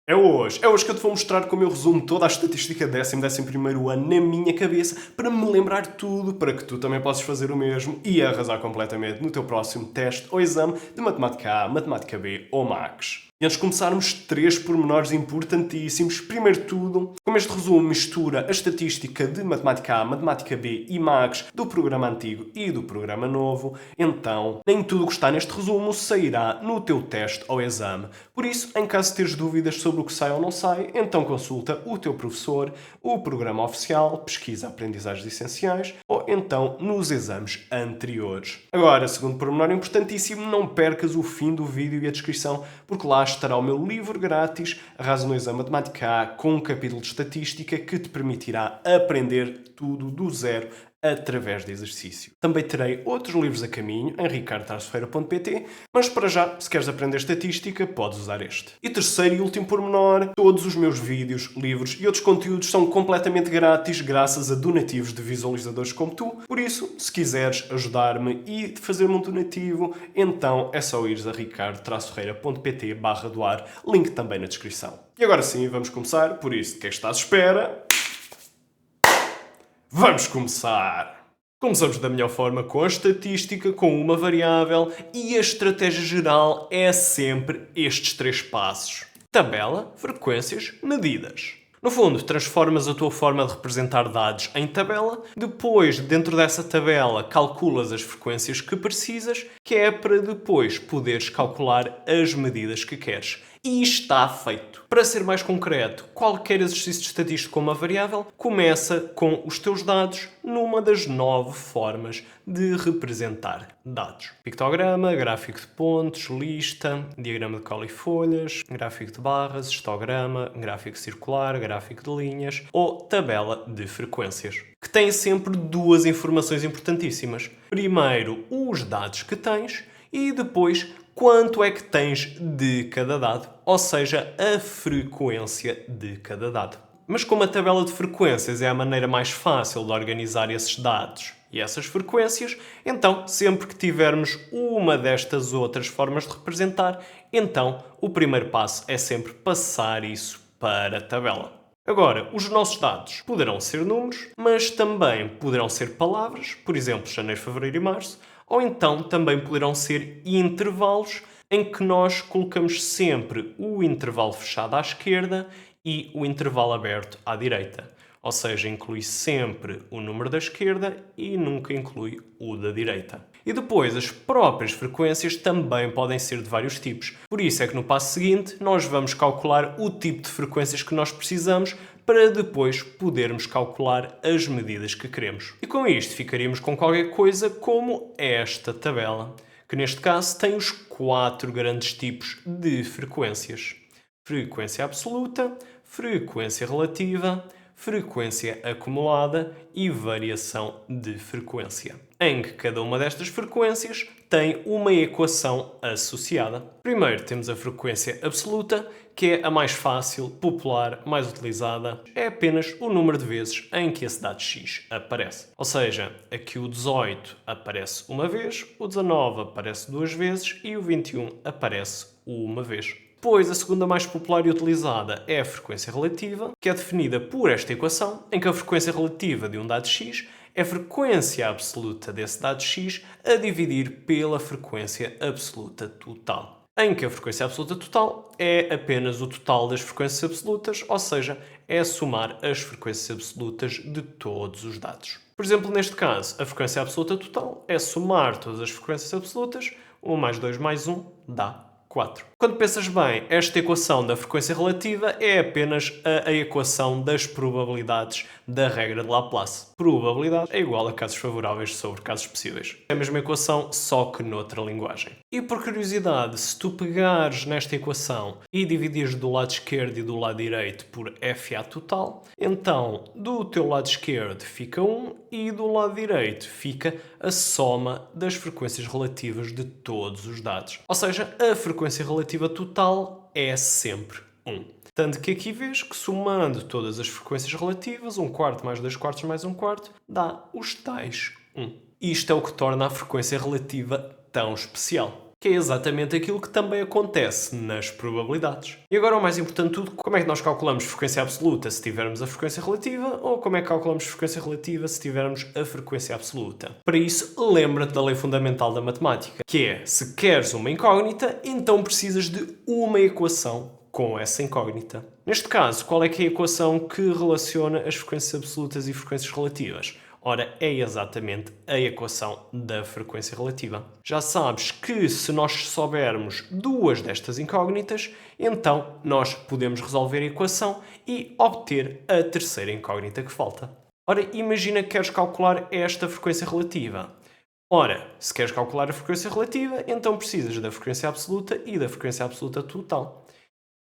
É hoje que eu te vou mostrar como eu resumo toda a estatística décimo, 11º ano na minha cabeça para me lembrar tudo, para que tu também possas fazer o mesmo e arrasar completamente no teu próximo teste ou exame de Matemática A, Matemática B ou Max. E antes de começarmos, 3 pormenores importantíssimos. Primeiro de tudo, como este resumo mistura a estatística de Matemática A, Matemática B e Max do programa antigo e do programa novo, então nem tudo o que está neste resumo sairá no teu teste ou exame. Por isso, em caso de teres dúvidas sobre o que sai ou não sai, então consulta o teu professor, o programa oficial, pesquisa aprendizagens essenciais ou então nos exames anteriores. Agora, segundo pormenor importantíssimo, não percas o fim do vídeo e a descrição, porque lá estará o meu livro grátis, Arrasa no Exame Matemática A, com um capítulo de estatística que te permitirá aprender tudo do zero através de exercício. Também terei outros livros a caminho em ricardo-ferreira.pt, mas para já, se queres aprender estatística, podes usar este. E terceiro e último pormenor, todos os meus vídeos, livros e outros conteúdos são completamente grátis graças a donativos de visualizadores como tu. Por isso, se quiseres ajudar-me e fazer-me um donativo, então é só ires a ricardo-ferreira.pt/doar, link também na descrição. E agora sim, vamos começar, por isso, o que é que estás à espera? Vamos começar! Começamos da melhor forma com a estatística, com uma variável, e a estratégia geral é sempre estes 3 passos. Tabela, frequências, medidas. No fundo, transformas a tua forma de representar dados em tabela, depois, dentro dessa tabela, calculas as frequências que precisas, que é para depois poderes calcular as medidas que queres. E está feito. Para ser mais concreto, qualquer exercício estatístico com uma variável começa com os teus dados numa das 9 formas de representar dados. Pictograma, gráfico de pontos, lista, diagrama de colifolhas, gráfico de barras, histograma, gráfico circular, gráfico de linhas ou tabela de frequências, que tem sempre 2 informações importantíssimas. Primeiro, os dados que tens e depois quanto é que tens de cada dado, ou seja, a frequência de cada dado. Mas como a tabela de frequências é a maneira mais fácil de organizar esses dados e essas frequências, então, sempre que tivermos uma destas outras formas de representar, então o primeiro passo é sempre passar isso para a tabela. Agora, os nossos dados poderão ser números, mas também poderão ser palavras, por exemplo, janeiro, fevereiro e março, ou então também poderão ser intervalos em que nós colocamos sempre o intervalo fechado à esquerda e o intervalo aberto à direita. Ou seja, inclui sempre o número da esquerda e nunca inclui o da direita. E depois, as próprias frequências também podem ser de vários tipos. Por isso é que no passo seguinte nós vamos calcular o tipo de frequências que nós precisamos para depois podermos calcular as medidas que queremos. E com isto ficaríamos com qualquer coisa como esta tabela, que neste caso tem os 4 grandes tipos de frequências. Frequência absoluta, frequência relativa, frequência acumulada e variação de frequência, em que cada uma destas frequências tem uma equação associada. Primeiro temos a frequência absoluta, que é a mais fácil, popular, mais utilizada. É apenas o número de vezes em que esse dado x aparece. Ou seja, aqui o 18 aparece uma vez, o 19 aparece 2 vezes e o 21 aparece uma vez. Depois, a segunda mais popular e utilizada é a frequência relativa, que é definida por esta equação, em que a frequência relativa de um dado x é a frequência absoluta desse dado x a dividir pela frequência absoluta total. Em que a frequência absoluta total é apenas o total das frequências absolutas, ou seja, é somar as frequências absolutas de todos os dados. Por exemplo, neste caso, a frequência absoluta total é somar todas as frequências absolutas, 1 mais 2 mais 1 dá 4. Quando pensas bem, esta equação da frequência relativa é apenas a equação das probabilidades da regra de Laplace. Probabilidade é igual a casos favoráveis sobre casos possíveis. É a mesma equação, só que noutra linguagem. E por curiosidade, se tu pegares nesta equação e dividires do lado esquerdo e do lado direito por FA total, então do teu lado esquerdo fica 1 e do lado direito fica a soma das frequências relativas de todos os dados. Ou seja, a frequência relativa total é sempre 1. Tanto que aqui vês que somando todas as frequências relativas, 1/4 mais 2/4 mais 1/4, dá os tais 1. Isto é o que torna a frequência relativa tão especial. que é exatamente aquilo que também acontece nas probabilidades. E agora o mais importante de tudo, como é que nós calculamos frequência absoluta se tivermos a frequência relativa, ou como é que calculamos frequência relativa se tivermos a frequência absoluta? Para isso, lembra-te da lei fundamental da matemática, que é, se queres uma incógnita, então precisas de uma equação com essa incógnita. Neste caso, qual é que é a equação que relaciona as frequências absolutas e frequências relativas? Ora, é exatamente a equação da frequência relativa. Já sabes que se nós soubermos duas destas incógnitas, então nós podemos resolver a equação e obter a terceira incógnita que falta. Ora, imagina que queres calcular esta frequência relativa. Ora, se queres calcular a frequência relativa, então precisas da frequência absoluta e da frequência absoluta total.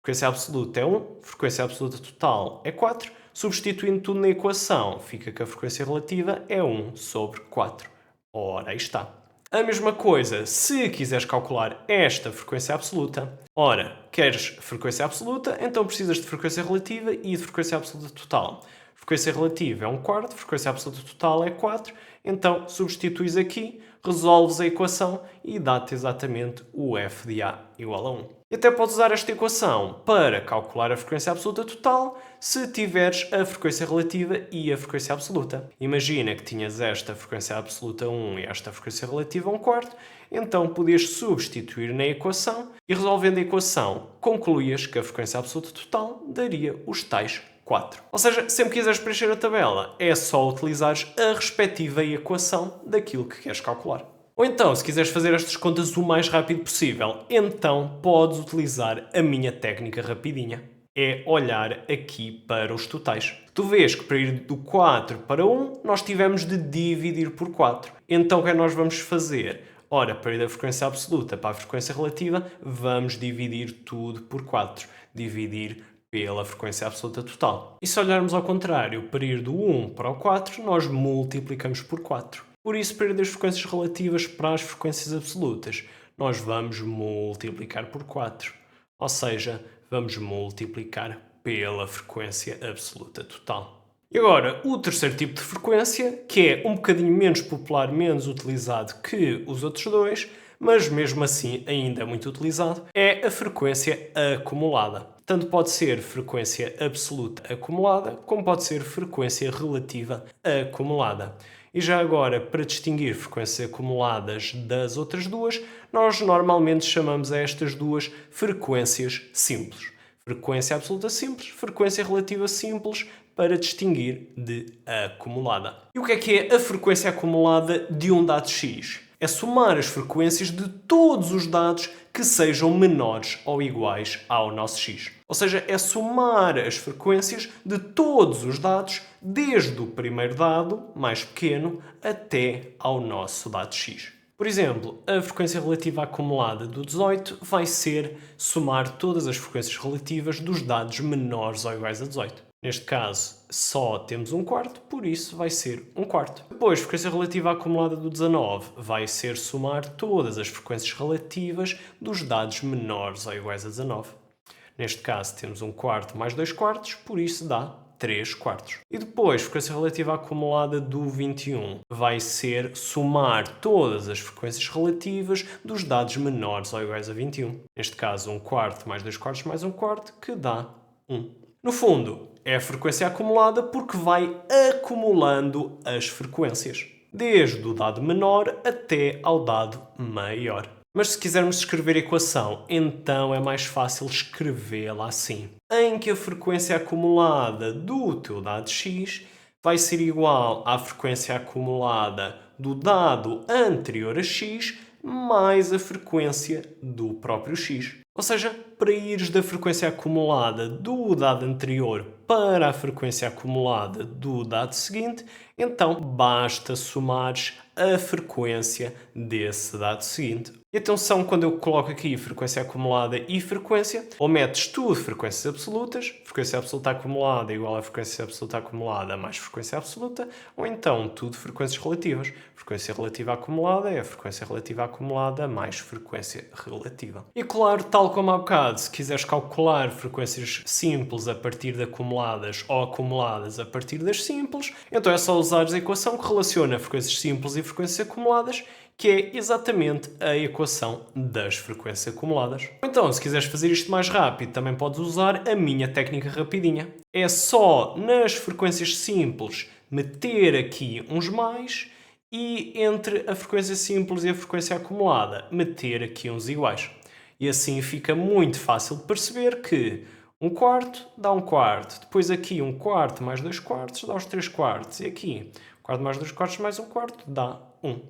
Frequência absoluta é 1, frequência absoluta total é 4. Substituindo tudo na equação, fica que a frequência relativa é 1 sobre 4. Ora, aí está. A mesma coisa, se quiseres calcular esta frequência absoluta. Ora, queres frequência absoluta, então precisas de frequência relativa e de frequência absoluta total. Frequência relativa é 1 quarto, frequência absoluta total é 4. Então, substituis aqui, resolves a equação e dá-te exatamente o f de A igual a 1. E até podes usar esta equação para calcular a frequência absoluta total se tiveres a frequência relativa e a frequência absoluta. Imagina que tinhas esta frequência absoluta 1 e esta frequência relativa 1 quarto, então podias substituir na equação e resolvendo a equação concluías que a frequência absoluta total daria os tais 4. Ou seja, sempre que quiseres preencher a tabela, é só utilizares a respectiva equação daquilo que queres calcular. Ou então, se quiseres fazer estas contas o mais rápido possível, então podes utilizar a minha técnica rapidinha. É olhar aqui para os totais. Tu vês que para ir do 4 para 1, nós tivemos de dividir por 4. Então o que é que nós vamos fazer? Ora, para ir da frequência absoluta para a frequência relativa, vamos dividir tudo por 4. Dividir pela frequência absoluta total. E se olharmos ao contrário, para ir do 1 para o 4, nós multiplicamos por 4. Por isso, para ir das frequências relativas para as frequências absolutas, nós vamos multiplicar por 4. Ou seja, vamos multiplicar pela frequência absoluta total. E agora, o terceiro tipo de frequência, que é um bocadinho menos popular, menos utilizado que os outros dois, mas mesmo assim ainda é muito utilizado, é a frequência acumulada. Tanto pode ser frequência absoluta acumulada, como pode ser frequência relativa acumulada. E já agora, para distinguir frequências acumuladas das outras duas, nós normalmente chamamos a estas duas frequências simples. Frequência absoluta simples, frequência relativa simples, para distinguir de acumulada. E o que é a frequência acumulada de um dado x? É somar as frequências de todos os dados que sejam menores ou iguais ao nosso x. Ou seja, é somar as frequências de todos os dados, desde o primeiro dado, mais pequeno, até ao nosso dado x. Por exemplo, a frequência relativa acumulada do 18 vai ser somar todas as frequências relativas dos dados menores ou iguais a 18. Neste caso, só temos 1 quarto, por isso vai ser 1 quarto. Depois, frequência relativa acumulada do 19 vai ser somar todas as frequências relativas dos dados menores ou iguais a 19. Neste caso, temos 1 quarto mais 2 quartos, por isso dá 3 quartos. E depois, frequência relativa acumulada do 21 vai ser somar todas as frequências relativas dos dados menores ou iguais a 21. Neste caso, 1 quarto mais 2 quartos mais 1 quarto, que dá 1. No fundo, é a frequência acumulada porque vai acumulando as frequências, desde o dado menor até ao dado maior. Mas se quisermos escrever a equação, então é mais fácil escrevê-la assim, em que a frequência acumulada do teu dado x vai ser igual à frequência acumulada do dado anterior a x mais a frequência do próprio x. Ou seja, para ires da frequência acumulada do dado anterior para a frequência acumulada do dado seguinte, então basta somares a frequência desse dado seguinte. E atenção, quando eu coloco aqui frequência acumulada e frequência, ou metes tudo frequências absolutas, frequência absoluta acumulada igual a frequência absoluta acumulada mais frequência absoluta, ou então tudo frequências relativas. Frequência relativa acumulada é a frequência relativa acumulada mais frequência relativa. E claro, tal como há bocado, se quiseres calcular frequências simples a partir de acumuladas ou acumuladas a partir das simples, então é só usares a equação que relaciona frequências simples e frequências acumuladas que é exatamente a equação das frequências acumuladas. Então, se quiseres fazer isto mais rápido, também podes usar a minha técnica rapidinha. É só nas frequências simples meter aqui uns mais e entre a frequência simples e a frequência acumulada meter aqui uns iguais. E assim fica muito fácil de perceber que 1/4 dá 1/4. Depois aqui 1/4 mais 2/4 dá os 3/4. E aqui 1/4 mais 2/4 mais 1/4 dá 1.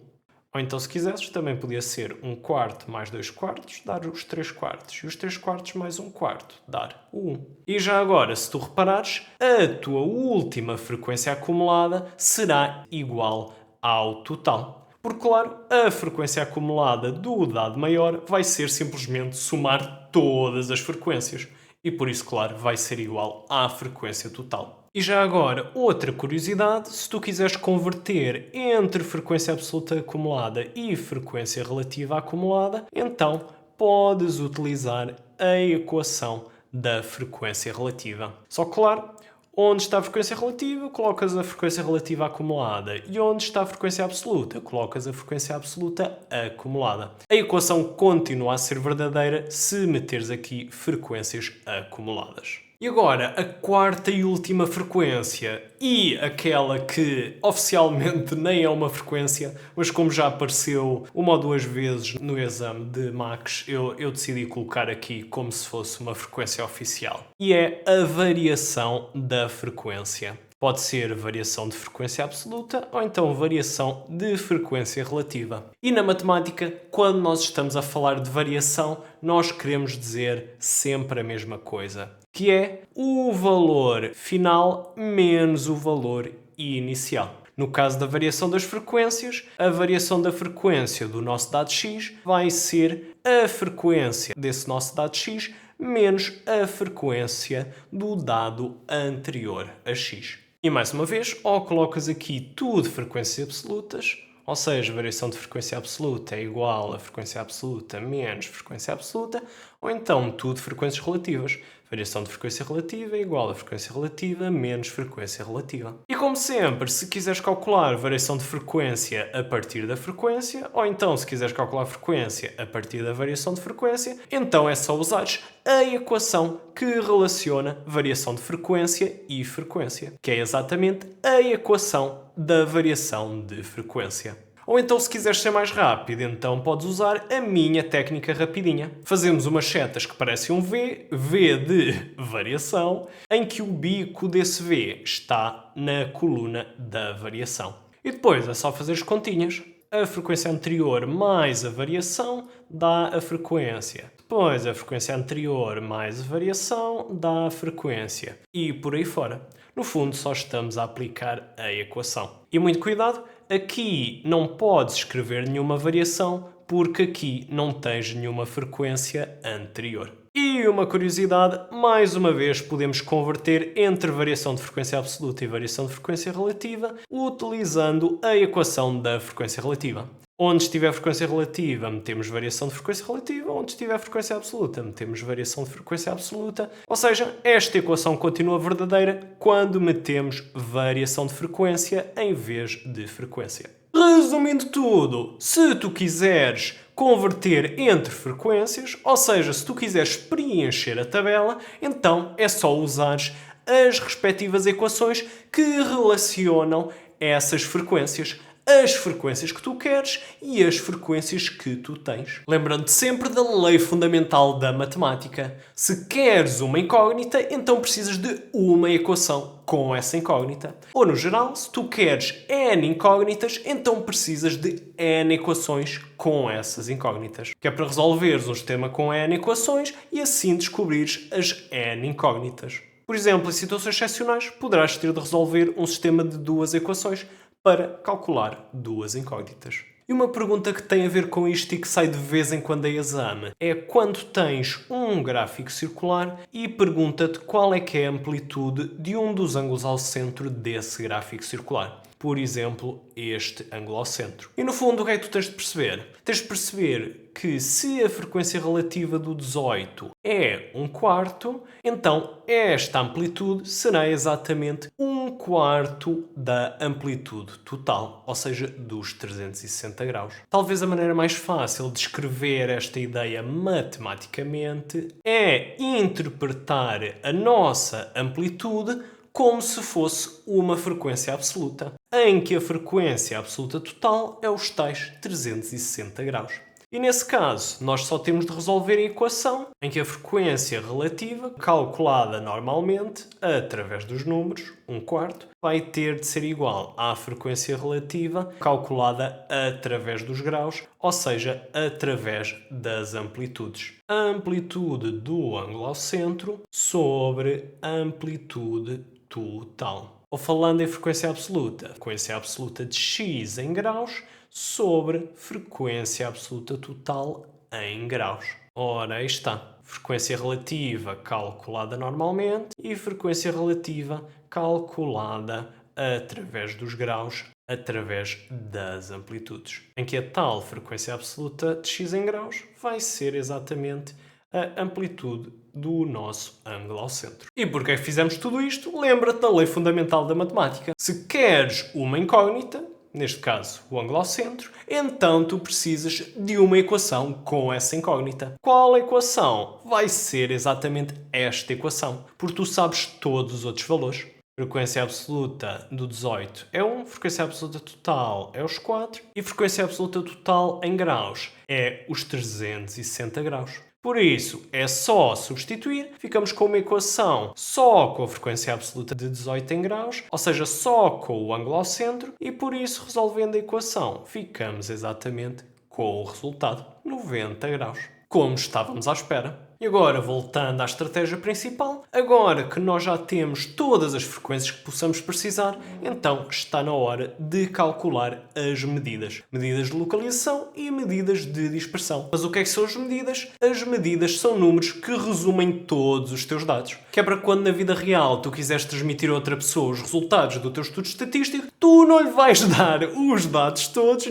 Ou então, se quisesses, também podia ser 1/4 mais 2/4 dar os 3/4. E os 3/4 mais 1/4 dar o 1. E já agora, se tu reparares, a tua última frequência acumulada será igual ao total. Porque, claro, a frequência acumulada do dado maior vai ser simplesmente somar todas as frequências. E por isso, claro, vai ser igual à frequência total. E já agora, outra curiosidade, se tu quiseres converter entre frequência absoluta acumulada e frequência relativa acumulada, então podes utilizar a equação da frequência relativa. Só que, claro, onde está a frequência relativa, colocas a frequência relativa acumulada. E onde está a frequência absoluta, colocas a frequência absoluta acumulada. A equação continua a ser verdadeira se meteres aqui frequências acumuladas. E agora, a quarta e última frequência, e aquela que oficialmente nem é uma frequência, mas como já apareceu uma ou duas vezes no exame de Max, eu decidi colocar aqui como se fosse uma frequência oficial. E é a variação da frequência. Pode ser variação de frequência absoluta ou então variação de frequência relativa. E na matemática, quando nós estamos a falar de variação, nós queremos dizer sempre a mesma coisa, que é o valor final menos o valor inicial. No caso da variação das frequências, a variação da frequência do nosso dado x vai ser a frequência desse nosso dado x menos a frequência do dado anterior a x. E mais uma vez, ou colocas aqui tudo frequências absolutas, ou seja, a variação de frequência absoluta é igual a frequência absoluta menos frequência absoluta, ou então tudo frequências relativas. Variação de frequência relativa é igual a frequência relativa menos frequência relativa. E como sempre, se quiseres calcular variação de frequência a partir da frequência, ou então se quiseres calcular a frequência a partir da variação de frequência, então é só usares a equação que relaciona variação de frequência e frequência, que é exatamente a equação da variação de frequência. Ou então, se quiseres ser mais rápido, então podes usar a minha técnica rapidinha. Fazemos umas setas que parecem um V, V de variação, em que o bico desse V está na coluna da variação. E depois é só fazer as continhas. A frequência anterior mais a variação dá a frequência. Depois a frequência anterior mais a variação dá a frequência. E por aí fora. No fundo, só estamos a aplicar a equação. E muito cuidado, aqui não podes escrever nenhuma variação, porque aqui não tens nenhuma frequência anterior. E uma curiosidade, mais uma vez podemos converter entre variação de frequência absoluta e variação de frequência relativa, utilizando a equação da frequência relativa. Onde estiver frequência relativa, metemos variação de frequência relativa. Onde estiver frequência absoluta, metemos variação de frequência absoluta. Ou seja, esta equação continua verdadeira quando metemos variação de frequência em vez de frequência. Resumindo tudo, se tu quiseres converter entre frequências, ou seja, se tu quiseres preencher a tabela, então é só usares as respectivas equações que relacionam essas frequências, as frequências que tu queres e as frequências que tu tens. Lembrando-te sempre da lei fundamental da matemática. Se queres uma incógnita, então precisas de uma equação com essa incógnita. Ou, no geral, se tu queres n incógnitas, então precisas de n equações com essas incógnitas. Que é para resolveres um sistema com n equações e assim descobrires as n incógnitas. Por exemplo, em situações excepcionais, poderás ter de resolver um sistema de duas equações para calcular duas incógnitas. E uma pergunta que tem a ver com isto e que sai de vez em quando em exame é quando tens um um gráfico circular e pergunta-te qual é que é a amplitude de um dos ângulos ao centro desse gráfico circular. Por exemplo, este ângulo ao centro. E no fundo, o que é que tu tens de perceber? Tens de perceber que se a frequência relativa do 18 é 1/4, então esta amplitude será exatamente 1/4 da amplitude total, ou seja, dos 360 graus. Talvez a maneira mais fácil de escrever esta ideia matematicamente é interpretar a nossa amplitude como se fosse uma frequência absoluta, em que a frequência absoluta total é os tais 360 graus. E nesse caso, nós só temos de resolver a equação em que a frequência relativa, calculada normalmente através dos números, 1/4, vai ter de ser igual à frequência relativa calculada através dos graus, ou seja, através das amplitudes. A amplitude do ângulo ao centro sobre a amplitude total. Ou falando em frequência absoluta de x em graus sobre frequência absoluta total em graus. Ora, aí está. Frequência relativa calculada normalmente e frequência relativa calculada através dos graus, através das amplitudes. Em que a tal frequência absoluta de x em graus vai ser exatamente a amplitude do nosso ângulo ao centro. E porque é que fizemos tudo isto? Lembra-te da lei fundamental da matemática. Se queres uma incógnita, neste caso o ângulo ao centro, então tu precisas de uma equação com essa incógnita. Qual equação? Vai ser exatamente esta equação, porque tu sabes todos os outros valores. Frequência absoluta do 18 é 1, frequência absoluta total é os 4 e frequência absoluta total em graus é os 360 graus. Por isso, é só substituir, ficamos com uma equação só com a frequência absoluta de 18 em graus, ou seja, só com o ângulo ao centro, e por isso, resolvendo a equação, ficamos exatamente com o resultado, 90 graus, como estávamos à espera. E agora, voltando à estratégia principal, agora que nós já temos todas as frequências que possamos precisar, então está na hora de calcular as medidas. Medidas de localização e medidas de dispersão. Mas o que é que são as medidas? As medidas são números que resumem todos os teus dados. Que é para quando na vida real tu quiseres transmitir a outra pessoa os resultados do teu estudo estatístico, tu não lhe vais dar os dados todos,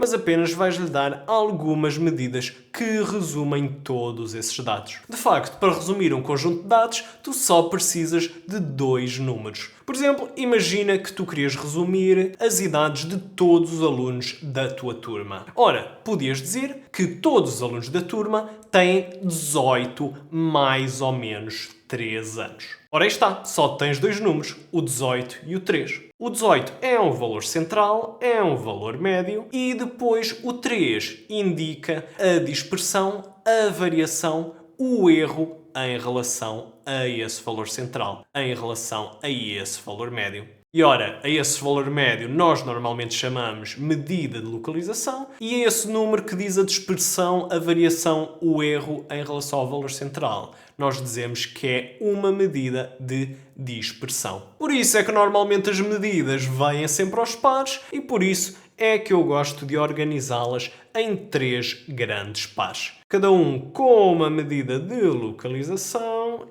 mas apenas vais-lhe dar algumas medidas que resumem todos esses dados. De facto, para resumir um conjunto de dados, tu só precisas de 2 números. Por exemplo, imagina que tu querias resumir as idades de todos os alunos da tua turma. Ora, podias dizer que todos os alunos da turma têm 18 mais ou menos 3 anos. Ora, aí está, só tens 2 números, o 18 e o 3. O 18 é um valor central, é um valor médio e depois o 3 indica a dispersão, a variação, o erro em relação a esse valor central, em relação a esse valor médio. E ora, a esse valor médio nós normalmente chamamos medida de localização e é esse número que diz a dispersão, a variação, o erro em relação ao valor central. Nós dizemos que é uma medida de dispersão. Por isso é que normalmente as medidas vêm sempre aos pares e por isso é que eu gosto de organizá-las em 3 grandes pares. Cada um com uma medida de localização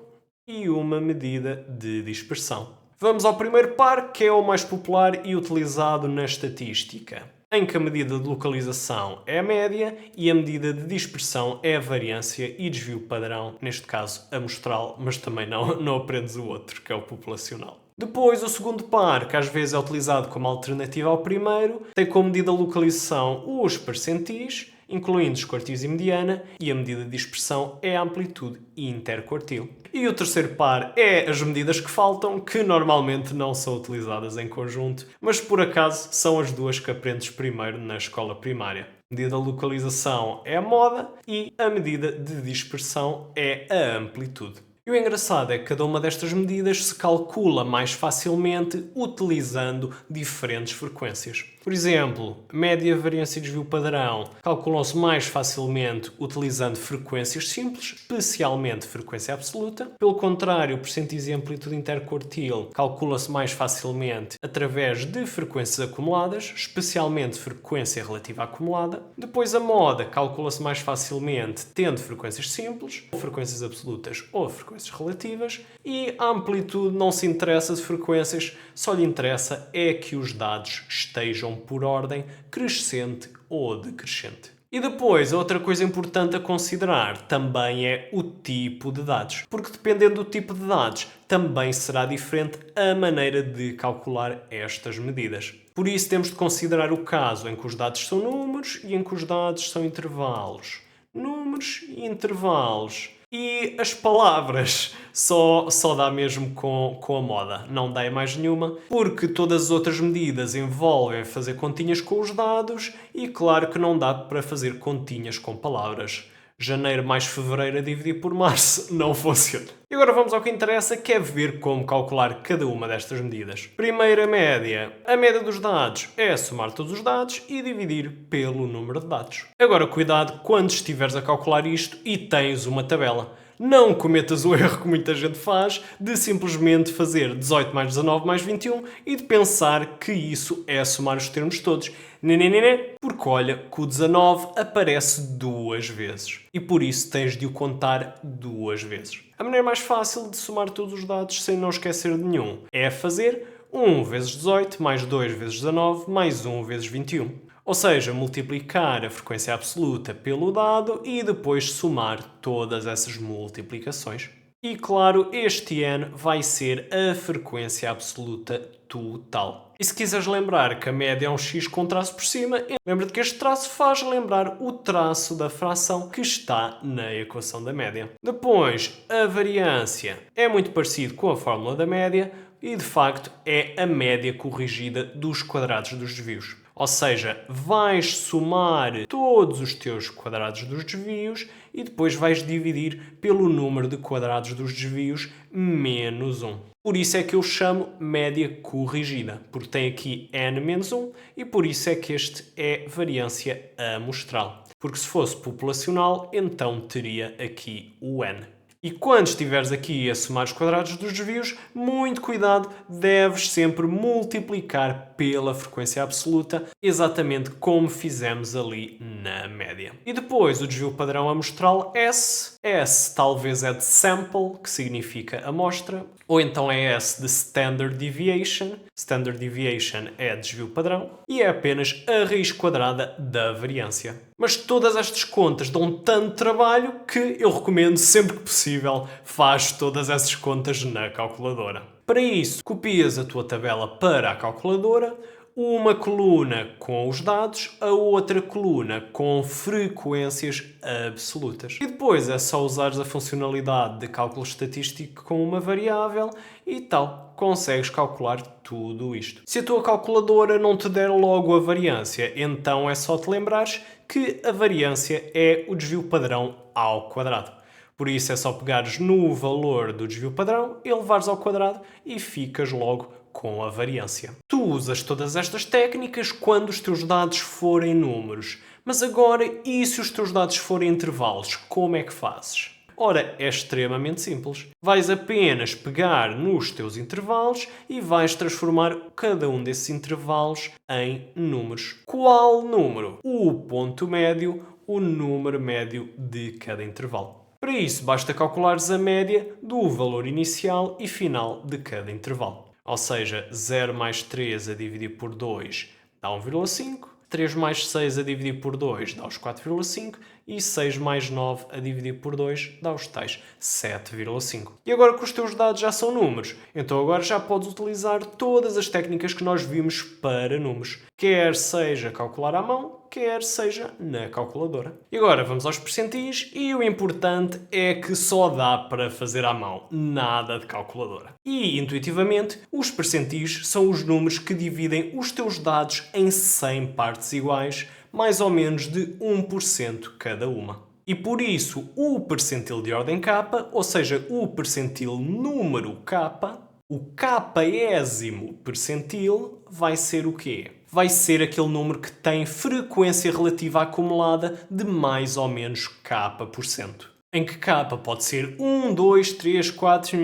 e uma medida de dispersão. Vamos ao primeiro par, que é o mais popular e utilizado na estatística, em que a medida de localização é a média e a medida de dispersão é a variância e desvio padrão, neste caso amostral, mas também não aprendes o outro, que é o populacional. Depois, o segundo par, que às vezes é utilizado como alternativa ao primeiro, tem como medida de localização os percentis, incluindo os quartis e mediana, e a medida de dispersão é a amplitude interquartil. E o terceiro par é as medidas que faltam, que normalmente não são utilizadas em conjunto, mas por acaso são as duas que aprendes primeiro na escola primária. A medida de localização é a moda e a medida de dispersão é a amplitude. E o engraçado é que cada uma destas medidas se calcula mais facilmente utilizando diferentes frequências. Por exemplo, média, variância e desvio padrão calculam-se mais facilmente utilizando frequências simples, especialmente frequência absoluta. Pelo contrário, percentis e amplitude interquartil calcula-se mais facilmente através de frequências acumuladas, especialmente frequência relativa acumulada. Depois a moda calcula-se mais facilmente tendo frequências simples, ou frequências absolutas ou frequências relativas, e a amplitude não se interessa de frequências, só lhe interessa é que os dados estejam por ordem crescente ou decrescente. E depois, outra coisa importante a considerar também é o tipo de dados, porque dependendo do tipo de dados, também será diferente a maneira de calcular estas medidas. Por isso temos de considerar o caso em que os dados são números e em que os dados são intervalos. Números e intervalos. E as palavras só dá mesmo com a moda, não dá em mais nenhuma, porque todas as outras medidas envolvem fazer continhas com os dados e claro que não dá para fazer continhas com palavras. Janeiro mais fevereiro a dividir por março não funciona. E agora vamos ao que interessa, que é ver como calcular cada uma destas medidas. Primeira média. A média dos dados é somar todos os dados e dividir pelo número de dados. Agora cuidado quando estiveres a calcular isto e tens uma tabela. Não cometas o erro que muita gente faz de simplesmente fazer 18 mais 19 mais 21 e de pensar que isso é somar os termos todos. Nenenene, porque olha que o 19 aparece duas vezes e por isso tens de o contar duas vezes. A maneira mais fácil de somar todos os dados sem não esquecer de nenhum é fazer 1 vezes 18 mais 2 vezes 19 mais 1 vezes 21. Ou seja, multiplicar a frequência absoluta pelo dado e depois somar todas essas multiplicações. E claro, este n vai ser a frequência absoluta total. E se quiseres lembrar que a média é um x com traço por cima, lembra-te que este traço faz lembrar o traço da fração que está na equação da média. Depois, a variância é muito parecido com a fórmula da média e de facto é a média corrigida dos quadrados dos desvios. Ou seja, vais somar todos os teus quadrados dos desvios e depois vais dividir pelo número de quadrados dos desvios menos 1. Por isso é que eu chamo média corrigida, porque tem aqui n menos 1 e por isso é que este é variância amostral. Porque se fosse populacional, então teria aqui o n. E quando estiveres aqui a somar os quadrados dos desvios, muito cuidado, deves sempre multiplicar pela frequência absoluta, exatamente como fizemos ali na média. E depois o desvio padrão amostral S. S talvez é de sample, que significa amostra, ou então é S de standard deviation. Standard deviation é desvio padrão e é apenas a raiz quadrada da variância. Mas todas estas contas dão tanto trabalho que eu recomendo sempre que possível faz todas essas contas na calculadora. Para isso, copias a tua tabela para a calculadora, uma coluna com os dados, a outra coluna com frequências absolutas. E depois é só usares a funcionalidade de cálculo estatístico com uma variável e tal, consegues calcular tudo isto. Se a tua calculadora não te der logo a variância, então é só te lembrares que a variância é o desvio padrão ao quadrado. Por isso é só pegares no valor do desvio padrão, elevares ao quadrado e ficas logo com a variância. Tu usas todas estas técnicas quando os teus dados forem números. Mas agora, e se os teus dados forem intervalos, como é que fazes? Ora, é extremamente simples. Vais apenas pegar nos teus intervalos e vais transformar cada um desses intervalos em números. Qual número? O ponto médio, o número médio de cada intervalo. Para isso, basta calculares a média do valor inicial e final de cada intervalo. Ou seja, 0 mais 3 a dividir por 2 dá 1,5, 3 mais 6 a dividir por 2 dá os 4,5 e 6 mais 9 a dividir por 2 dá os tais 7,5. E agora que os teus dados já são números, então agora já podes utilizar todas as técnicas que nós vimos para números, quer seja calcular à mão, quer seja na calculadora. E agora vamos aos percentis e o importante é que só dá para fazer à mão, nada de calculadora. E, intuitivamente, os percentis são os números que dividem os teus dados em 100 partes iguais, mais ou menos de 1% cada uma. E por isso o percentil de ordem k, ou seja, o percentil número k, o késimo percentil vai ser o quê? Vai ser aquele número que tem frequência relativa acumulada de mais ou menos k%. Em que k pode ser 1, 2, 3, 4,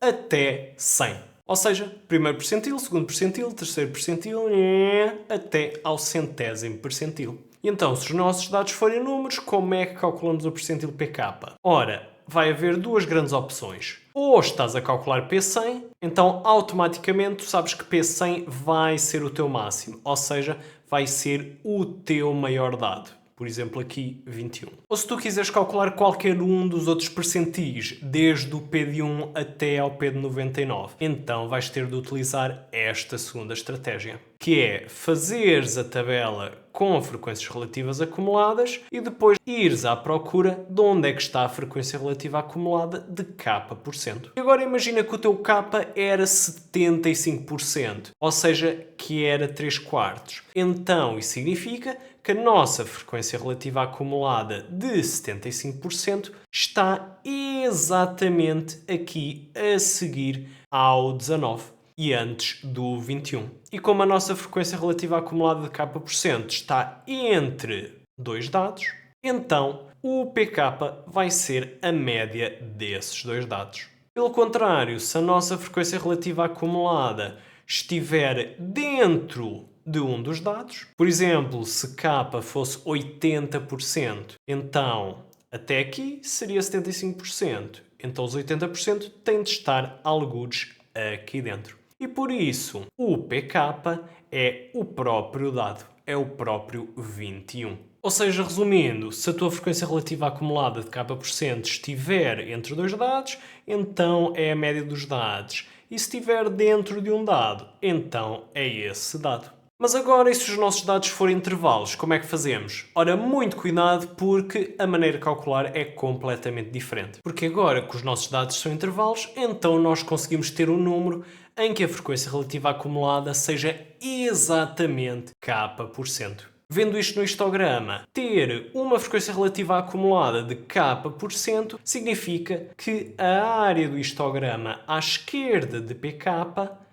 até 100. Ou seja, primeiro percentil, segundo percentil, terceiro percentil, até ao centésimo percentil. E então, se os nossos dados forem números, como é que calculamos o percentil pk? Ora, vai haver duas grandes opções. Ou estás a calcular P100, então automaticamente tu sabes que P100 vai ser o teu máximo, ou seja, vai ser o teu maior dado. Por exemplo, aqui 21. Ou se tu quiseres calcular qualquer um dos outros percentis, desde o P de 1 até ao P de 99, então vais ter de utilizar esta segunda estratégia, que é fazeres a tabela com frequências relativas acumuladas e depois ires à procura de onde é que está a frequência relativa acumulada de k%. E agora imagina que o teu k era 75%, ou seja, que era 3 quartos. Então isso significa que a nossa frequência relativa acumulada de 75% está exatamente aqui a seguir ao 19 e antes do 21. E como a nossa frequência relativa acumulada de k% está entre dois dados, então o pk vai ser a média desses dois dados. Pelo contrário, se a nossa frequência relativa acumulada estiver dentro de um dos dados, por exemplo, se k fosse 80%, então até aqui seria 75%. Então os 80% têm de estar algures aqui dentro. E por isso, o pk é o próprio dado, é o próprio 21. Ou seja, resumindo, se a tua frequência relativa acumulada de k% estiver entre dois dados, então é a média dos dados. E se estiver dentro de um dado, então é esse dado. Mas agora, e se os nossos dados forem intervalos, como é que fazemos? Ora, muito cuidado porque a maneira de calcular é completamente diferente. Porque agora que os nossos dados são intervalos, então nós conseguimos ter um número em que a frequência relativa acumulada seja exatamente k%. Vendo isto no histograma, ter uma frequência relativa acumulada de k% significa que a área do histograma à esquerda de pk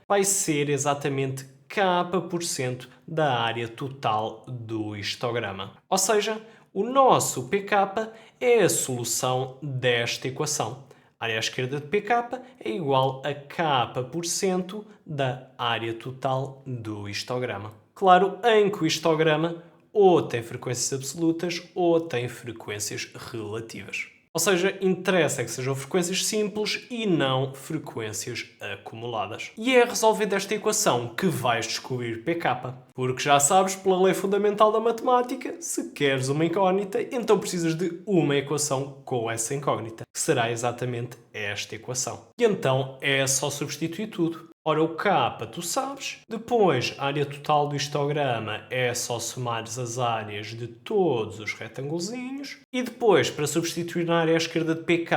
vai ser exatamente k% da área total do histograma. Ou seja, o nosso pk é a solução desta equação. A área à esquerda de pk é igual a k% da área total do histograma. Claro, em que o histograma ou tem frequências absolutas ou tem frequências relativas. Ou seja, interessa que sejam frequências simples e não frequências acumuladas. E é resolvendo esta equação que vais descobrir pk. Porque já sabes, pela lei fundamental da matemática, se queres uma incógnita, então precisas de uma equação com essa incógnita, que será exatamente esta equação. E então é só substituir tudo. Ora, o k tu sabes, depois a área total do histograma é só somares as áreas de todos os retângulozinhos e depois, para substituir na área à esquerda de pk,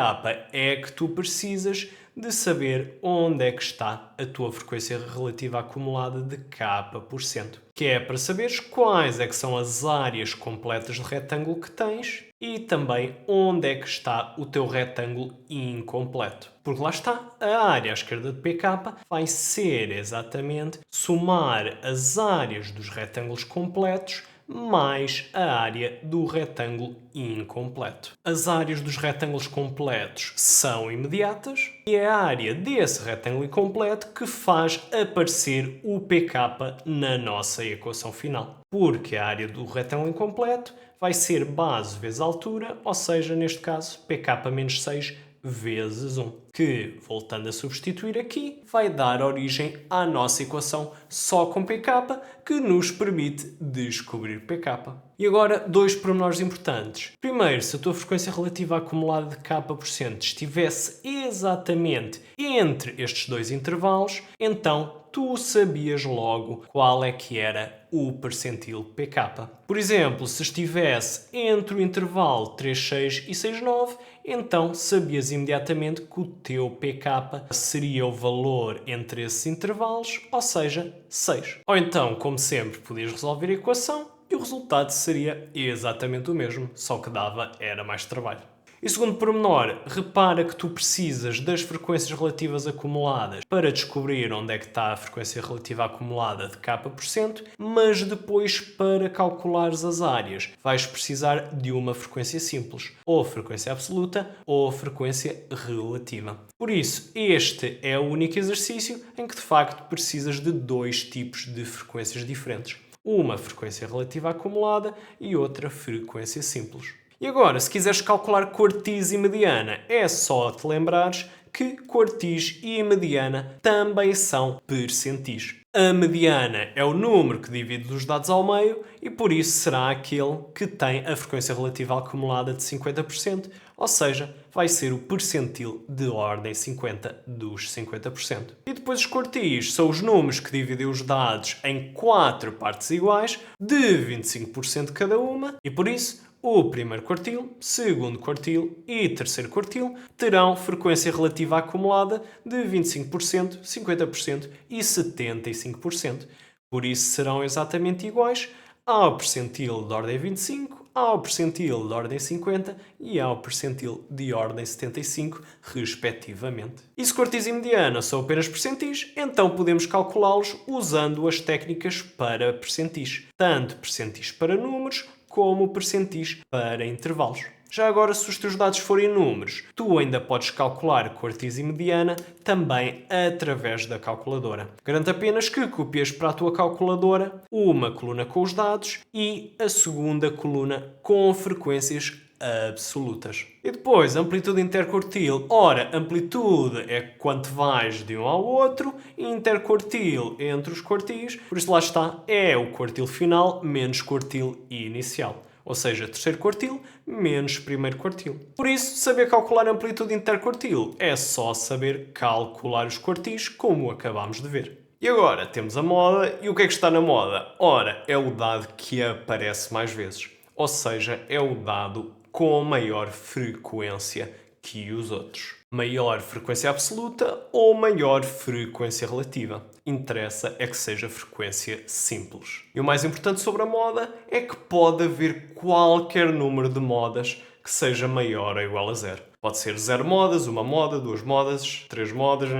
é que tu precisas de saber onde é que está a tua frequência relativa acumulada de k%. Que é para saberes quais é que são as áreas completas de retângulo que tens e também onde é que está o teu retângulo incompleto. Porque lá está, a área à esquerda de pk vai ser exatamente somar as áreas dos retângulos completos mais a área do retângulo incompleto. As áreas dos retângulos completos são imediatas e é a área desse retângulo incompleto que faz aparecer o pk na nossa equação final. Porque a área do retângulo incompleto vai ser base vezes altura, ou seja, neste caso, pk menos 6 vezes 1, que, voltando a substituir aqui, vai dar origem à nossa equação só com pk, que nos permite descobrir pk. E agora, dois pormenores importantes. Primeiro, se a tua frequência relativa acumulada de k% estivesse exatamente entre estes dois intervalos, então tu sabias logo qual é que era o percentil pk. Por exemplo, se estivesse entre o intervalo 3,6 e 6,9, então sabias imediatamente que o teu pk seria o valor entre esses intervalos, ou seja, 6. Ou então, como sempre, podias resolver a equação e o resultado seria exatamente o mesmo, só que era mais trabalho. E segundo pormenor, repara que tu precisas das frequências relativas acumuladas para descobrir onde é que está a frequência relativa acumulada de k%, mas depois para calculares as áreas vais precisar de uma frequência simples, ou frequência absoluta ou frequência relativa. Por isso, este é o único exercício em que de facto precisas de dois tipos de frequências diferentes. Uma frequência relativa acumulada e outra frequência simples. E agora, se quiseres calcular quartis e mediana, é só te lembrares que quartis e mediana também são percentis. A mediana é o número que divide os dados ao meio e por isso será aquele que tem a frequência relativa acumulada de 50%, ou seja, vai ser o percentil de ordem 50 dos 50%. E depois os quartis são os números que dividem os dados em 4 partes iguais, de 25% cada uma, e por isso o primeiro quartil, segundo quartil e terceiro quartil terão frequência relativa acumulada de 25%, 50% e 75%. Por isso serão exatamente iguais ao percentil de ordem 25, ao percentil de ordem 50 e ao percentil de ordem 75, respectivamente. E se quartis e mediana são apenas percentis, então podemos calculá-los usando as técnicas para percentis. Tanto percentis para números, como percentis para intervalos. Já agora, se os teus dados forem números, tu ainda podes calcular quartis e mediana também através da calculadora. Garanto apenas que copias para a tua calculadora uma coluna com os dados e a segunda coluna com frequências absolutas. E depois, amplitude interquartil. Ora, amplitude é quanto vais de um ao outro, e interquartil entre os quartis, por isso lá está, é o quartil final menos quartil inicial. Ou seja, terceiro quartil menos primeiro quartil. Por isso, saber calcular a amplitude interquartil é só saber calcular os quartis, como acabámos de ver. E agora, temos a moda, e o que é que está na moda? Ora, é o dado que aparece mais vezes. Ou seja, é o dado com maior frequência que os outros. Maior frequência absoluta ou maior frequência relativa. Interessa é que seja frequência simples. E o mais importante sobre a moda é que pode haver qualquer número de modas que seja maior ou igual a zero. Pode ser 0 modas, 1 moda, 2 modas, 3 modas,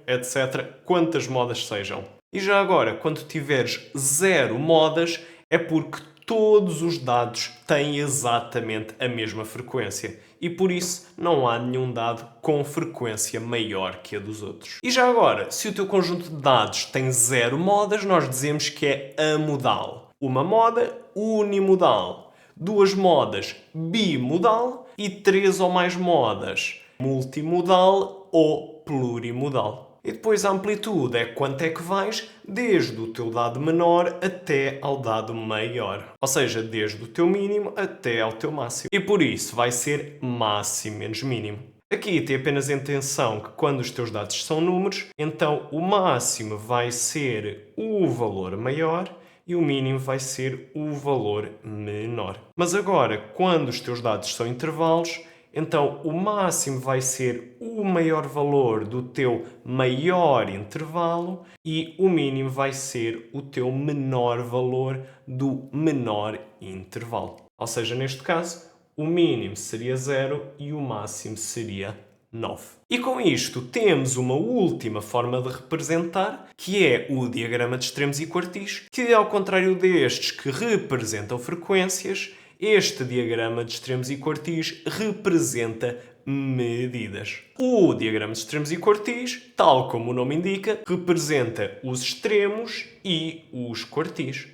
etc. Quantas modas sejam. E já agora, quando tiveres 0 modas, é porque todos os dados têm exatamente a mesma frequência e por isso não há nenhum dado com frequência maior que a dos outros. E já agora, se o teu conjunto de dados tem 0 modas, nós dizemos que é amodal. 1 moda, unimodal. 2 modas, bimodal. E 3 ou mais modas, multimodal ou plurimodal. E depois a amplitude é quanto é que vais desde o teu dado menor até ao dado maior. Ou seja, desde o teu mínimo até ao teu máximo. E por isso vai ser máximo menos mínimo. Aqui tem apenas a intenção que quando os teus dados são números, então o máximo vai ser o valor maior e o mínimo vai ser o valor menor. Mas agora, quando os teus dados são intervalos, então o máximo vai ser o maior valor do teu maior intervalo e o mínimo vai ser o teu menor valor do menor intervalo. Ou seja, neste caso, o mínimo seria 0 e o máximo seria 9. E com isto temos uma última forma de representar, que é o diagrama de extremos e quartis, que ao contrário destes que representam frequências, este diagrama de extremos e quartis representa medidas. O diagrama de extremos e quartis, tal como o nome indica, representa os extremos e os quartis.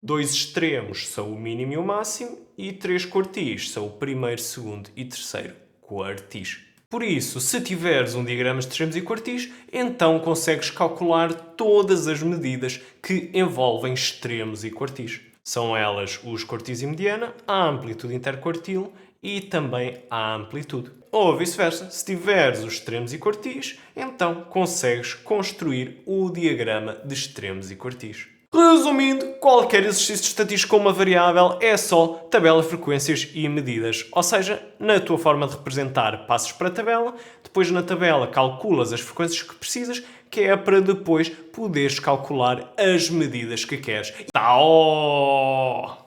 2 extremos são o mínimo e o máximo e 3 quartis são o primeiro, segundo e terceiro quartis. Por isso, se tiveres um diagrama de extremos e quartis, então consegues calcular todas as medidas que envolvem extremos e quartis. São elas os quartis e mediana, a amplitude interquartil e também a amplitude. Ou vice-versa, se tiveres os extremos e quartis, então consegues construir o diagrama de extremos e quartis. Resumindo, qualquer exercício estatístico com uma variável é só tabela, frequências e medidas. Ou seja, na tua forma de representar, passas para a tabela, depois na tabela calculas as frequências que precisas, que é para depois poderes calcular as medidas que queres.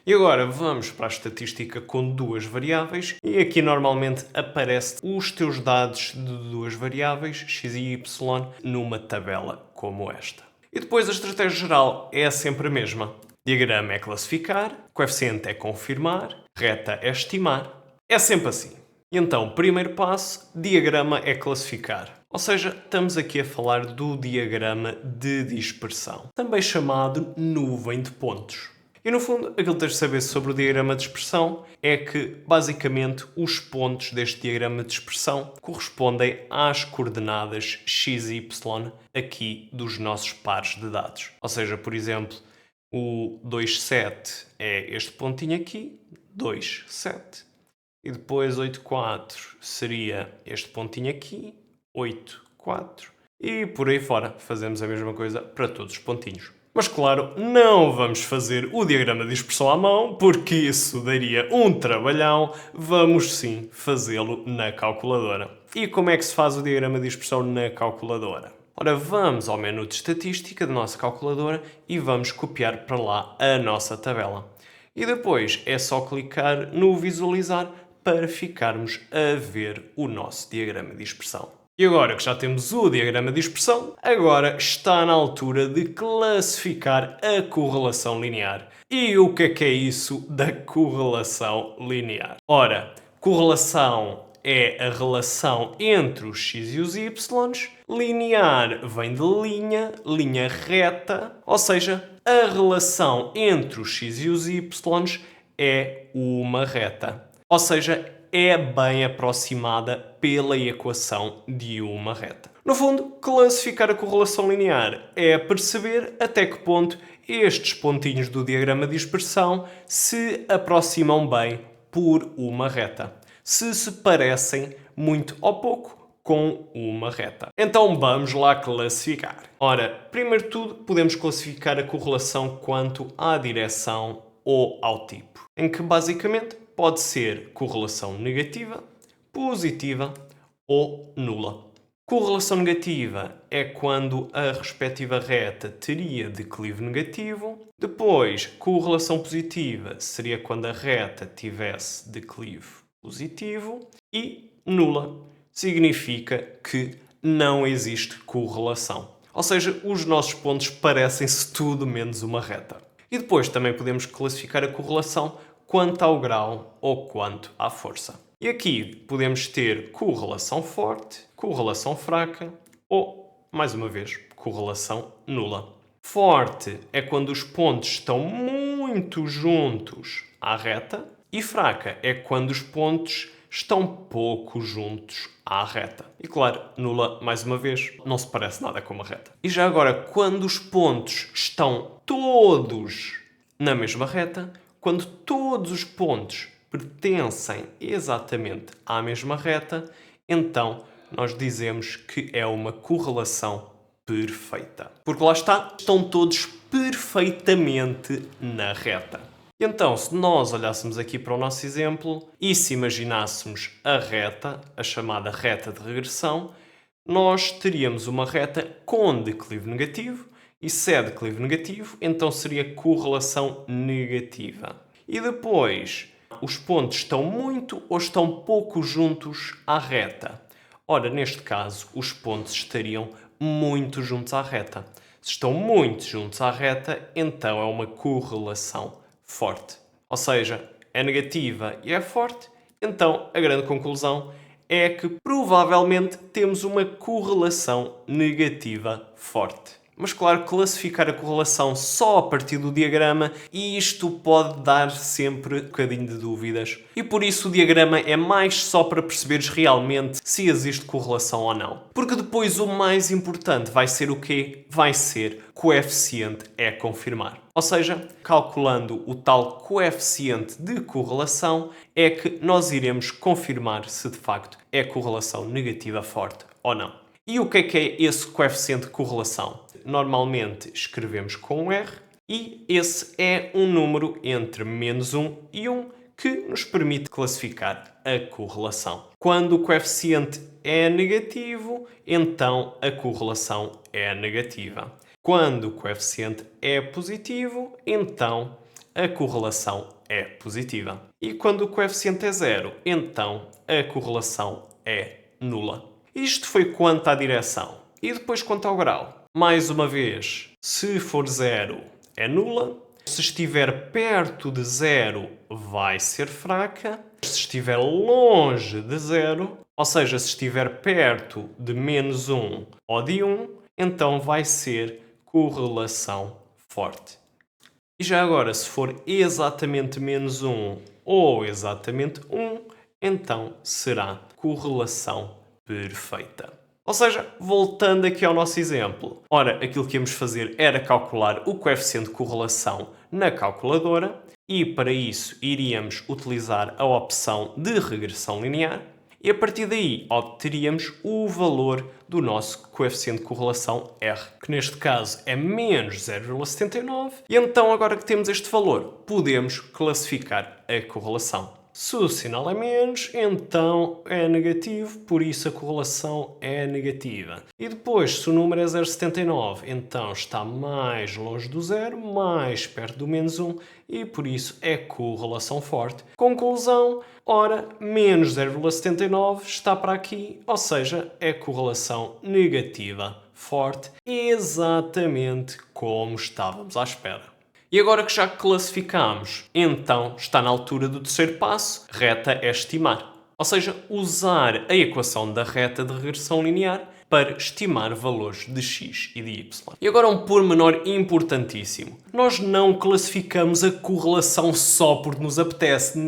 E agora vamos para a estatística com duas variáveis e aqui normalmente aparecem os teus dados de duas variáveis, x e y, numa tabela como esta. E depois a estratégia geral é sempre a mesma. Diagrama é classificar, coeficiente é confirmar, reta é estimar. É sempre assim. E então, primeiro passo, diagrama é classificar. Ou seja, estamos aqui a falar do diagrama de dispersão, também chamado nuvem de pontos. E no fundo, aquilo que tens de saber sobre o diagrama de dispersão é que, basicamente, os pontos deste diagrama de dispersão correspondem às coordenadas x e y aqui dos nossos pares de dados. Ou seja, por exemplo, o 2, 7 é este pontinho aqui, 2, 7. E depois 8, 4 seria este pontinho aqui, 8, 4. E por aí fora, fazemos a mesma coisa para todos os pontinhos. Mas claro, não vamos fazer o diagrama de dispersão à mão, porque isso daria um trabalhão. Vamos sim fazê-lo na calculadora. E como é que se faz o diagrama de dispersão na calculadora? Ora, vamos ao menu de estatística da nossa calculadora e vamos copiar para lá a nossa tabela. E depois é só clicar no visualizar para ficarmos a ver o nosso diagrama de dispersão. E agora que já temos o diagrama de dispersão, agora está na altura de classificar a correlação linear. E o que é isso da correlação linear? Ora, correlação é a relação entre os x e os y, linear vem de linha, linha reta, ou seja, a relação entre os x e os y é uma reta. Ou seja, é bem aproximada pela equação de uma reta. No fundo, classificar a correlação linear é perceber até que ponto estes pontinhos do diagrama de dispersão se aproximam bem por uma reta. Se parecem muito ou pouco com uma reta. Então vamos lá classificar. Ora, primeiro de tudo, podemos classificar a correlação quanto à direção ou ao tipo, em que basicamente pode ser correlação negativa, positiva ou nula. Correlação negativa é quando a respectiva reta teria declive negativo. Depois, correlação positiva seria quando a reta tivesse declive positivo. E nula significa que não existe correlação. Ou seja, os nossos pontos parecem-se tudo menos uma reta. E depois também podemos classificar a correlação quanto ao grau ou quanto à força. E aqui podemos ter correlação forte, correlação fraca ou, mais uma vez, correlação nula. Forte é quando os pontos estão muito juntos à reta e fraca é quando os pontos estão pouco juntos à reta. E claro, nula, mais uma vez, não se parece nada com uma reta. E já agora, quando os pontos estão todos na mesma reta, quando todos os pontos pertencem exatamente à mesma reta, então nós dizemos que é uma correlação perfeita. Porque lá está, estão todos perfeitamente na reta. Então, se nós olhássemos aqui para o nosso exemplo e se imaginássemos a reta, a chamada reta de regressão, nós teríamos uma reta com declive negativo, e se é declive negativo, então seria correlação negativa. E depois, os pontos estão muito ou estão pouco juntos à reta. Ora, neste caso, os pontos estariam muito juntos à reta. Se estão muito juntos à reta, então é uma correlação forte. Ou seja, é negativa e é forte, então a grande conclusão é que provavelmente temos uma correlação negativa forte. Mas claro, classificar a correlação só a partir do diagrama, e isto pode dar sempre um bocadinho de dúvidas. E por isso o diagrama é mais só para perceberes realmente se existe correlação ou não. Porque depois o mais importante vai ser o quê? Vai ser coeficiente é confirmar. Ou seja, calculando o tal coeficiente de correlação é que nós iremos confirmar se de facto é correlação negativa forte ou não. E o que é esse coeficiente de correlação? Normalmente escrevemos com um R E esse é um número entre menos 1 e 1 que nos permite classificar a correlação. Quando o coeficiente é negativo, então a correlação é negativa. Quando o coeficiente é positivo, então a correlação é positiva. E quando o coeficiente é zero, então a correlação é nula. Isto foi quanto à direção. E depois quanto ao grau. Mais uma vez, se for zero, é nula. Se estiver perto de zero, vai ser fraca. Se estiver longe de zero, ou seja, se estiver perto de menos 1 ou de 1, então vai ser correlação forte. E já agora, se for exatamente menos 1 ou exatamente 1, então será correlação perfeita. Ou seja, voltando aqui ao nosso exemplo. Ora, aquilo que íamos fazer era calcular o coeficiente de correlação na calculadora e para isso iríamos utilizar a opção de regressão linear e a partir daí obteríamos o valor do nosso coeficiente de correlação R, que neste caso é menos 0,79. E então, agora que temos este valor, podemos classificar a correlação. Se o sinal é menos, então é negativo, por isso a correlação é negativa. E depois, se o número é 0,79, então está mais longe do zero, mais perto do menos 1, e por isso é correlação forte. Conclusão, ora, menos 0,79 está para aqui, ou seja, é correlação negativa forte, exatamente como estávamos à espera. E agora que já classificamos, então está na altura do terceiro passo, reta é estimar. Ou seja, usar a equação da reta de regressão linear para estimar valores de x e de y. E agora um pormenor importantíssimo. Nós não classificamos a correlação só porque nos apetece.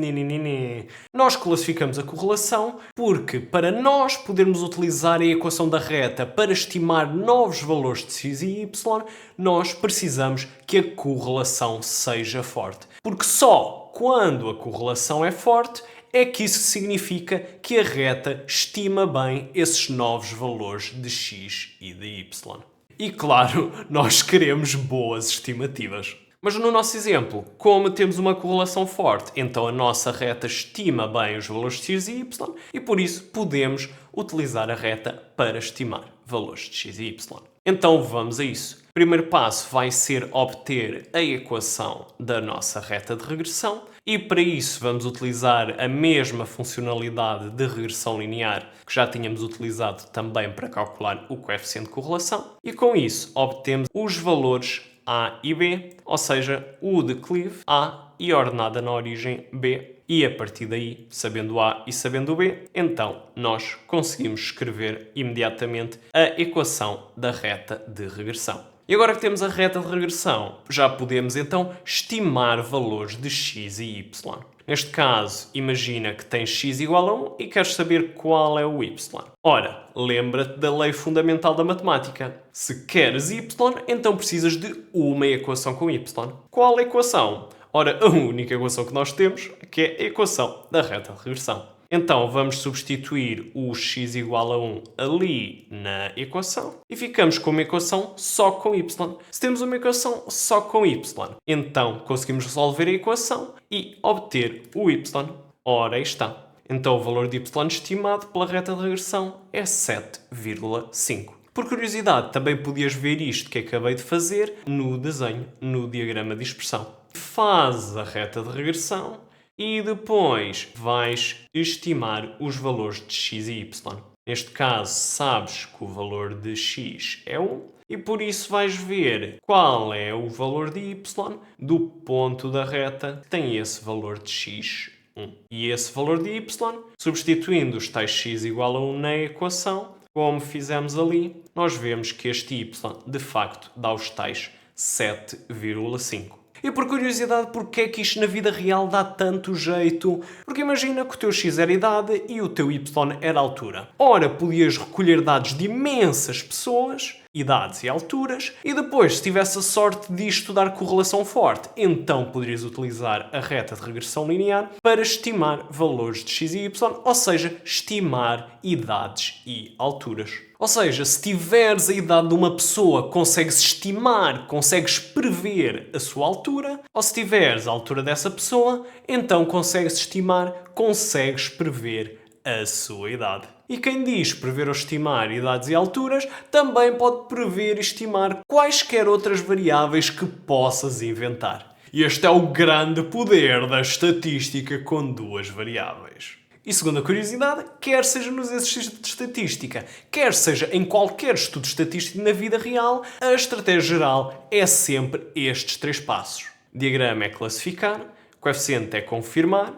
Nós classificamos a correlação porque, para nós podermos utilizar a equação da reta para estimar novos valores de x e y, nós precisamos que a correlação seja forte. Porque só quando a correlação é forte é que isso significa que a reta estima bem esses novos valores de x e de y. E claro, nós queremos boas estimativas. Mas no nosso exemplo, como temos uma correlação forte, então a nossa reta estima bem os valores de x e y e por isso podemos utilizar a reta para estimar valores de x e y. Então vamos a isso. O primeiro passo vai ser obter a equação da nossa reta de regressão e para isso vamos utilizar a mesma funcionalidade de regressão linear que já tínhamos utilizado também para calcular o coeficiente de correlação e com isso obtemos os valores A e B, ou seja, o declive A e a ordenada na origem B. E a partir daí, sabendo A e sabendo B, então nós conseguimos escrever imediatamente a equação da reta de regressão. E agora que temos a reta de regressão, já podemos então estimar valores de x e y. Neste caso, imagina que tens x igual a 1 e queres saber qual é o y. Ora, lembra-te da lei fundamental da matemática. Se queres y, então precisas de uma equação com y. Qual equação? Ora, a única equação que nós temos, que é a equação da reta de regressão. Então, vamos substituir o x igual a 1 ali na equação e ficamos com uma equação só com y. Se temos uma equação só com y, então conseguimos resolver a equação e obter o y. Ora, aí está. Então, o valor de y estimado pela reta de regressão é 7,5. Por curiosidade, também podias ver isto que acabei de fazer no desenho, no diagrama de expressão. Fazes a reta de regressão e depois vais estimar os valores de x e y. Neste caso, sabes que o valor de x é 1 e por isso vais ver qual é o valor de y do ponto da reta que tem esse valor de x, 1. E esse valor de y, substituindo os tais x igual a 1 na equação, como fizemos ali, nós vemos que este y de facto dá os tais 7,5. E por curiosidade, porque é que isto na vida real dá tanto jeito? Porque imagina que o teu x era a idade e o teu y era a altura. Ora, podias recolher dados de imensas pessoas idades e alturas, e depois, se tivesse a sorte de estudar correlação forte, então poderias utilizar a reta de regressão linear para estimar valores de x e y, ou seja, estimar idades e alturas. Ou seja, se tiveres a idade de uma pessoa, consegues estimar, consegues prever a sua altura, ou se tiveres a altura dessa pessoa, então consegues estimar, consegues prever a sua idade. E quem diz prever ou estimar idades e alturas, também pode prever e estimar quaisquer outras variáveis que possas inventar. E este é o grande poder da estatística com duas variáveis. E segundo a curiosidade, quer seja nos exercícios de estatística, quer seja em qualquer estudo estatístico na vida real, a estratégia geral é sempre estes três passos. Diagrama é classificar, coeficiente é confirmar,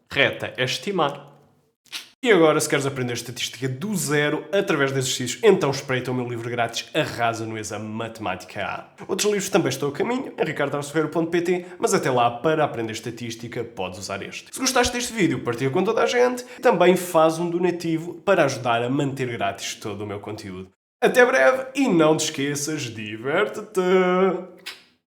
reta é estimar. E agora, se queres aprender estatística do zero através de exercícios, então espreita o meu livro grátis Arrasa no Exame Matemática A. Outros livros também estão a caminho, em ricardoarceveiro.pt, mas até lá, para aprender estatística, podes usar este. Se gostaste deste vídeo, partilha com toda a gente e também faz um donativo para ajudar a manter grátis todo o meu conteúdo. Até breve e não te esqueças, diverte-te!